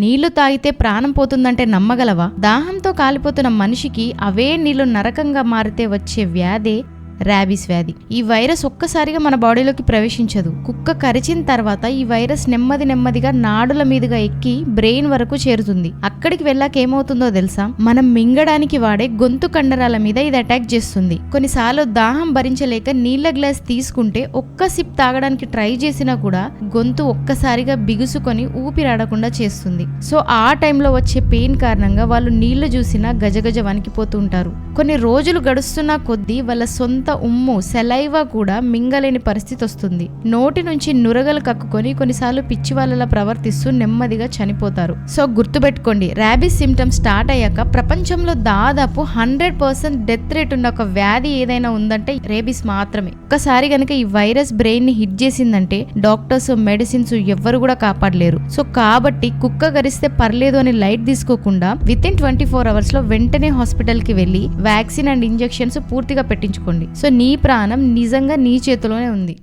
నీళ్లు తాగితే ప్రాణం పోతుందంటే నమ్మగలవా? దాహంతో కాలిపోతున్న మనిషికి అవే నీళ్లు నరకంగా మారితే వచ్చే వ్యాధే ర్యాబీస్ వ్యాధి. ఈ వైరస్ ఒక్కసారిగా మన బాడీలోకి ప్రవేశించదు. కుక్క కరిచిన తర్వాత ఈ వైరస్ నెమ్మదిగా నాడుల మీదుగా ఎక్కి బ్రెయిన్ వరకు చేరుతుంది. అక్కడికి వెళ్ళాక ఏమవుతుందో తెలుసా? మనం మింగడానికి వాడే గొంతు కండరాల మీద ఇది అటాక్ చేస్తుంది. కొన్నిసార్లు దాహం భరించలేక నీళ్ల గ్లాస్ తీసుకుంటే ఒక్క సిప్ తాగడానికి ట్రై చేసినా కూడా గొంతు ఒక్కసారిగా బిగుసుకొని ఊపిరాడకుండా చేస్తుంది. సో ఆ టైంలో వచ్చే పెయిన్ కారణంగా వాళ్ళు నీళ్లు చూసినా గజగజ వణికిపోతూ ఉంటారు. కొన్ని రోజులు గడుస్తున్న కొద్దీ వాళ్ళ సొంత ఉమ్ము సెలైవా కూడా మింగలేని పరిస్థితి వస్తుంది. నోటి నుంచి నురగలు కక్కుకొని కొన్నిసార్లు పిచ్చి వాళ్ళలా ప్రవర్తిస్తూ నెమ్మదిగా చనిపోతారు. సో గుర్తుపెట్టుకోండి, ర్యాబీస్ సిమ్టమ్స్ స్టార్ట్ అయ్యాక ప్రపంచంలో దాదాపు 100% డెత్ రేట్ ఉన్న ఒక వ్యాధి ఏదైనా ఉందంటే రేబీస్ మాత్రమే. ఒక్కసారి గనక ఈ వైరస్ బ్రెయిన్ ని హిట్ చేసిందంటే డాక్టర్స్ మెడిసిన్స్ ఎవ్వరు కూడా కాపాడలేరు. సో కాబట్టి కుక్క గరిస్తే పర్లేదు అని లైట్ తీసుకోకుండా వితిన్ 24 hours లో వెంటనే హాస్పిటల్ కి వెళ్లి వ్యాక్సిన్ అండ్ ఇంజెక్షన్స్ పూర్తిగా పెట్టించుకోండి. సో నీ ప్రాణం నిజంగా నీ చేతిలోనే ఉంది.